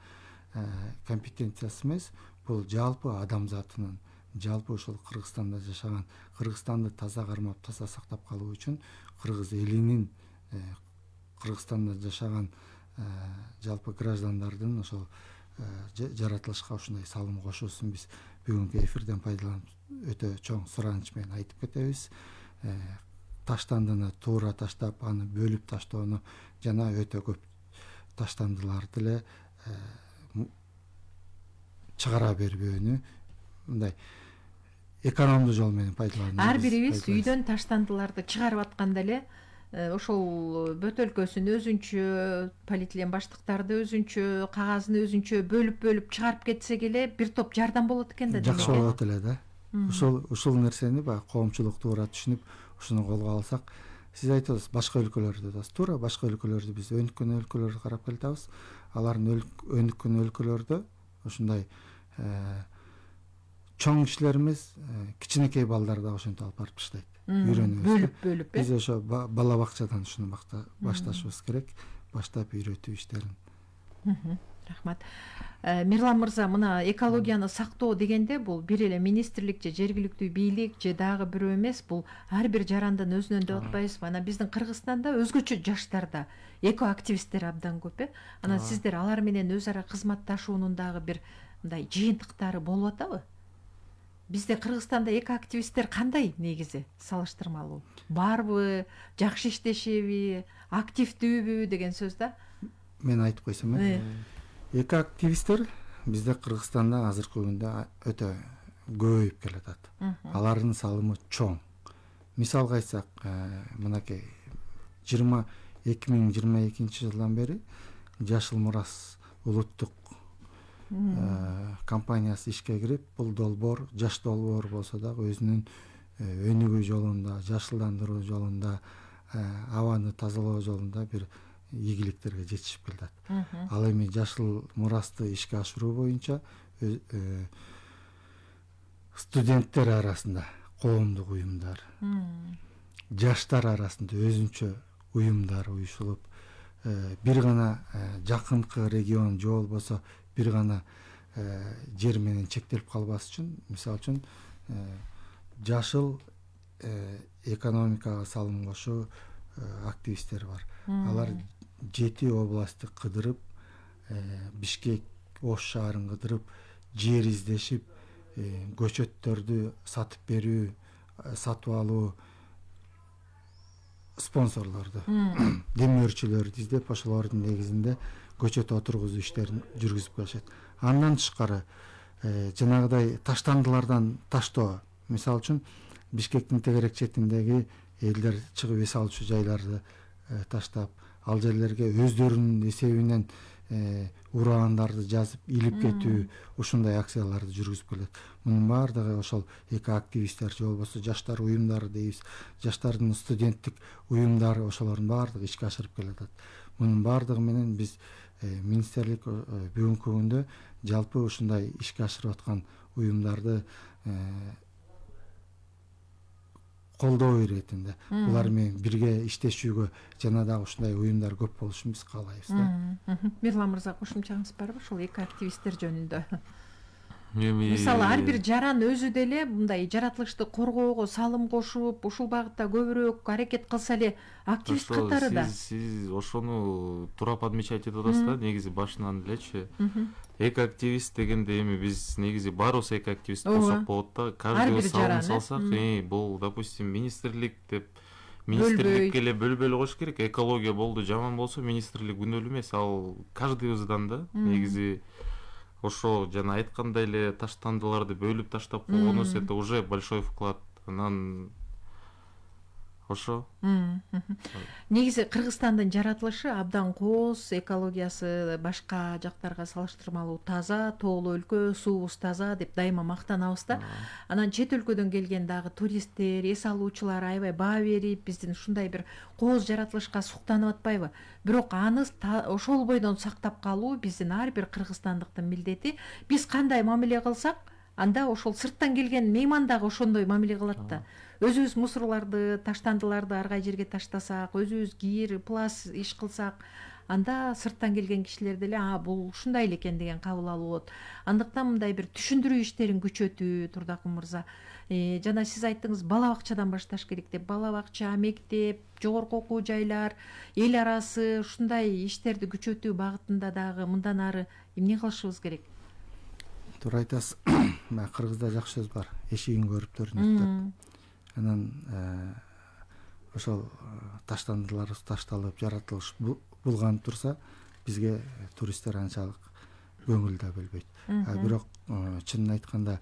компетенциясы эмес, бул жалпы адамзатынын, жалпы ошол Кыргызстанда жашаган, Кыргызстанды таза кармап, таза сактап калуу үчүн кыргыз элинин, Кыргызстанда жашаган жалпы граждандардын ошол жаратылышка ушундай салым кошуусун биз бүгүнкү эфирден пайдаланып өтө чоң сураныч менен айтып кетебиз. Таштандыны туура таштап, аны бөлүп таштоону жана өтө көп таштандыларды эле чыгара бербөөнү мындай экономдуу жол менен пайдалануу. Ар бирибиз үйдөн таштандыларды чыгарып атканда эле ошол бөтөлкөсүн өзүнчө, полиэтилен баштыктарды өзүнчө, кагазын өзүнчө бөлүп чыгарып кетсек эле бир топ жардам болот экен да. Жакшы болот эле да. Ушул нерсени баягы коомчулук туура түшүнүп, ушуну колго алсак, сиз айтасыз башка өлкөлөрдө да туура, башка өлкөлөрдү биз өнүккөн өлкөлөрдү карап келатабыз. алардын өнүккөн өлкөлөрдө ушундай чоң кишилер эмес, кичинекей балдар да ошентип алып барып таштайт. Үйрөнүбүз. Бөлүп Биз ошо бала бакчадан ушуну башташыбыз керек, баштап үйрөтүү иштерин. Рахмат. Мирлан мырза, мына экологияны сактоо дегенде бул бир эле министрлик же жергиликтүү бийлик же дагы бирөө эмес, бул ар бир жарандын өзүнөн деп атпайбызбы? Анан биздин Кыргызстанда өзгөчө жаштарда эко активисттер абдан көп. Анан сиздер алар менен өз ара кызматташуунун дагы бир мындай жыйынтыктары болуп атабы? Бизде Кыргызстанда эко активисттер кандай негизи салыштырмалуу? Барбы, жакшы иштешеби, активдүүбү деген сөз да? Мен айтып койсом, эко активисттер бизде Кыргызстанда азыркы күндө өтө көбөйүп келатат. Алардын салымы чоң. Мисалга айтсак, мынакей 2022 жылдан бери Жашыл Мурас улуттук компаниясы ишке кирип, бул долбоор, жаш долбоор болсо дагы өзүнүн өнүгүү жолунда, жашылдандыруу жолунда, абаны тазалоо жолунда бир ийгиликтерге жетишип келатат. Ал эми Жашыл Мурасты ишке ашыруу боюнча студенттер арасында коомдук уюмдар, жаштар арасында өзүнчө уюмдар уюшулуп, бир гана жакынкы регион же болбосо бир гана жер менен чектелип калбас үчүн, мисалы үчүн жашыл экономикага салым кошуу активисттер бар. Алар 7 областты кыдырып, Бишкек, Ош шаарын кыдырып, жер издешип, көчөттөрдү сатып берүү, сатып алуу, спонсорлорду, демөөрчүлөрдү издеп, ошолордун негизинде көчөт отургузуу иштерин жүргүзүп келишет. Андан тышкары жанагыдай таштандылардан таштоо, мисалы үчүн Бишкектин тегерек четиндеги элдер чыгып эс алчу жайларды таштап, ал жерлерге өздөрүнүн эсебинен ураандарды жазып илип кетүү, ушундай акцияларды жүргүзүп келет. Мунун баардыгы ошол эко активисттер же болбосо жаштар уюмдары дейбиз, жаштардын студенттик уюмдары, ошолордун баардыгы ишке ашырып келатат. Мунун баардыгы менен биз министрлик бүгүнкү күндө жалпы ушундай ишке ашырып аткан уюмдарды колдоо иретинде. Булар менен бирге иштешүүгө жана дагы ушундай уюмдар көп болушун биз каалайбыз да. Мирлан мырза, кошумчаңыз барбы ушул эко активисттер жөнүндө? Эми Мисалы, ар бир жаран өзү деле мындай жаратылышты коргоого салым кошуп, ушул багытта көбүрөөк аракет кылса эле активист катары да. Сиз ошону туура подмечать этип атасыз да, негизи башынан элечи. Эко активист дегенде эми биз негизи баарыбыз эко активист болсок болот да. Каждый салым салсак, бул, допустим, министрлик деп министрликке эле бөлбөй коюш керек. Экология болду, жаман болсо министрлик күнөөлүү эмес, ал каждыйыбыздан да. Негизи ошо жана айткандай эле таштандыларды бөлүп таштап койгонубуз это уже большой вклад. Анан ошо. Негизи Кыргызстандын жаратылышы абдан кооз, экологиясы башка жактарга салыштырмалуу таза, тоолуу өлкө, суубуз таза деп дайыма мактанабыз да. Анан чет өлкөдөн келген дагы туристтер, эс алуучулар аябай баа берип, биздин ушундай бир кооз жаратылышка суктанып атпайбы? Бирок аны ошол бойдон сактап калуу биздин ар бир кыргызстандыктын милдети. Биз кандай мамиле кылсак, анда ошол сырттан келген мейман дагы ошондой мамиле кылат да. Өзүбүз мусорларды, таштандыларды ар кай жерге таштасак, өзүбүз кир, плас иш кылсак, анда сырттан келген кишилер деле бул ушундай эле экен деген кабыл алуу болот. Андыктан мындай бир түшүндүрүү иштерин күчөтүү, Турдакын мырза. Жана сиз айттыңыз, бала бакчадан башташ керек деп. Бала бакча, мектеп, жогорку окуу жайлар, эл арасы ушундай иштерди күчөтүү багытында дагы мындан ары эмне кылышыбыз керек? Туура айтасыз. Кыргызда жакшы сөз бар. Эшигин көрүп төрүнөт деп. Анан ошол таштандылар ташталып, жаратылыш булганып турса, бизге туристтер анчалык көңүл да бөлбөйт. Бирок чынын айтканда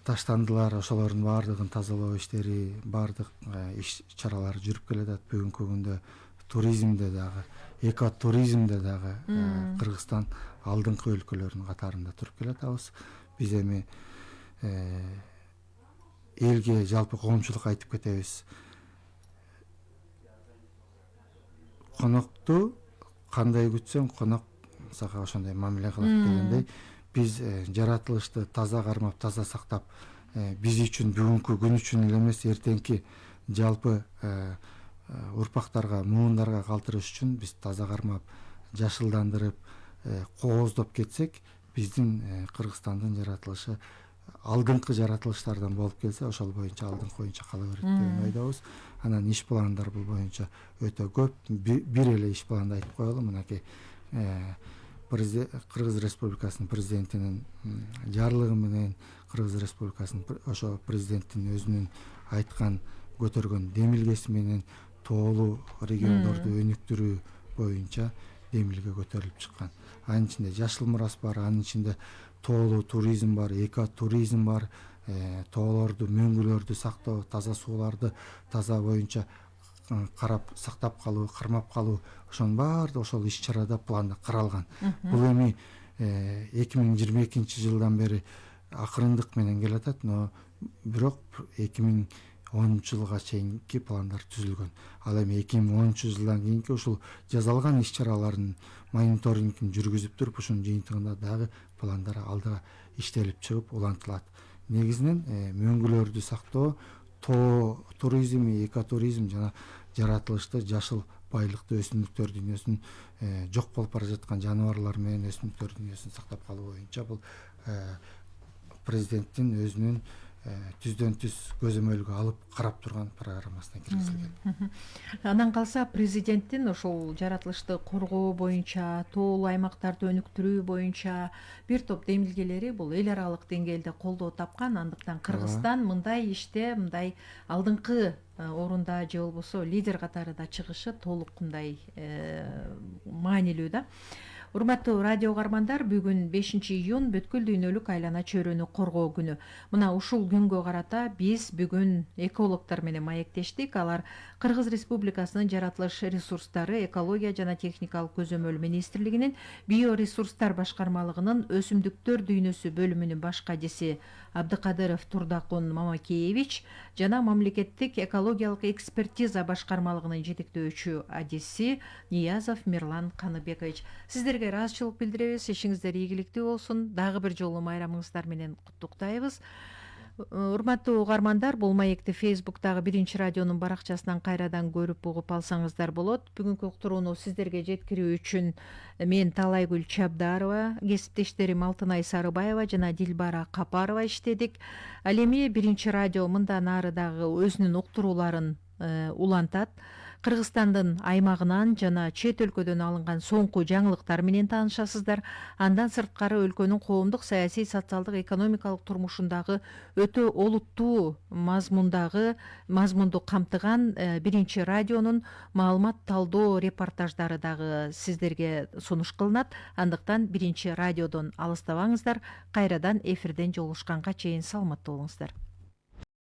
таштандылар, ошолордун баардыгын тазалоо иштери, баардык иш чаралары жүрүп келатат. Бүгүнкү күндө туризмде дагы, экотуризмде дагы Кыргызстан алдыңкы өлкөлөрдүн катарында туруп келатабыз. Биз эми элге жалпы коомчулукка айтып кетебиз. Конокту кандай күтсөң, конок сага ошондой мамиле кылат дегендей, биз жаратылышты таза кармап, таза сактап, биз үчүн бүгүнкү күн үчүн эле эмес, эртеңки жалпы урпактарга, муундарга калтырыш үчүн биз таза кармап, жашылдандырып, кооздоп кетсек, биздин Кыргызстандын жаратылышы алдыңкы жаратылыштардан болуп келсе, ошол боюнча алдыңкы боюнча кала берет деген ойдобуз. Анан иш пландар бул боюнча өтө көп. Бир эле иш планды айтып коелу. Мынакей Кыргыз Республикасынын президентинин жарлыгы менен Кыргыз Республикасынын ошо президенттин өзүнүн айткан, көтөргөн демилгеси менен тоолуу региондорду өнүктүрүү боюнча демилге көтөрүлүп чыккан. Анын ичинде жашыл мурас бар, анын ичинде тоолуу туризм бар, экотуризм бар, тоолорду, мөңгүлөрдү сактоо, таза сууларды таза боюнча карап сактап калуу, кармап калуу, ошонун баардыгы ошол иш чарада планда каралган. Бул эми 2022 жылдан бери акырындык менен келатат, но бирок 2010 жылга чейинки пландар түзүлгөн. Ал эми 2010 жылдан кийинки ушул жасалган иш чаралардын мониторингин жүргүзүп туруп, ушунун жыйынтыгында дагы пландар алдыга иштелип чыгып улантылат. Негизинен мөңгүлөрдү сактоо, тоо туризми, экотуризм жана жаратылышты, жашыл байлыкты, өсүмдүктөр дүйнөсүн, жок болуп бара жаткан жаныбарлар менен өсүмдүктөр дүйнөсүн сактап калуу боюнча бул президенттин өзүнүн түздөн түз көзөмөлгө алып карап турган программасына киргизилген. Анан калса президенттин ошол жаратылышты коргоо боюнча, тоолуу аймактарды өнүктүрүү боюнча бир топ демилгелери бул эл аралык деңгээлде колдоо тапкан. Андыктан Кыргызстан мындай иште, мындай алдыңкы орунда же болбосо лидер катарында чыгышы толук мындай маанилүү да. Урматтуу радио угармандар, бүгүн 5-июнь бүткүл дүйнөлүк айлана чөйрөнү коргоо күнү. Мына ушул күнгө карата биз бүгүн экологдор менен маектештик. Алар Кыргыз Республикасынын жаратылыш ресурстары, экология жана техникалык көзөмөл министрлигинин биоресурстар башкармалыгынын өсүмдүктөр дүйнөсү бөлүмүнүн баш кадиси Абдыкадыров Турдакун Мамакеевич жана мамлекеттик экологиялык экспертиза башкармалыгынын жетектөөчү адиси Ниязов Мирлан Каныбекович. Сиздерге ыраазычылык билдиребиз. Ишиңиздер ийгиликтүү болсун. Дагы бир жолу майрамыңыздар менен куттуктайбыз. Урматтуу угармандар, бул маекти Facebook'тагы Биринчи радионун баракчасынан кайрадан көрүп угуп алсаңыздар болот. Бүгүнкү уктурууну сиздерге жеткирүү үчүн мен Талайгүл Чабдарова, кесиптештерим Алтынай Сарыбаева жана Дилбара Капарова иштедик. Ал эми Биринчи радио мындан ары дагы өзүнүн уктурууларын улантат. Кыргызстандын аймагынан жана чет өлкөдөн алынган соңку жаңылыктар менен таанышасыздар. Андан сырткары өлкөнүн коомдук, саясий, социалдык, экономикалык турмушундагы өтө олуттуу мазмунду камтыган Биринчи радионун маалымат талдоо репортаждары дагы сиздерге сунуш кылынат. Андыктан Биринчи радиодон алыстабаңыздар. Кайрадан эфирден жолугушканга чейин саламатта болуңуздар.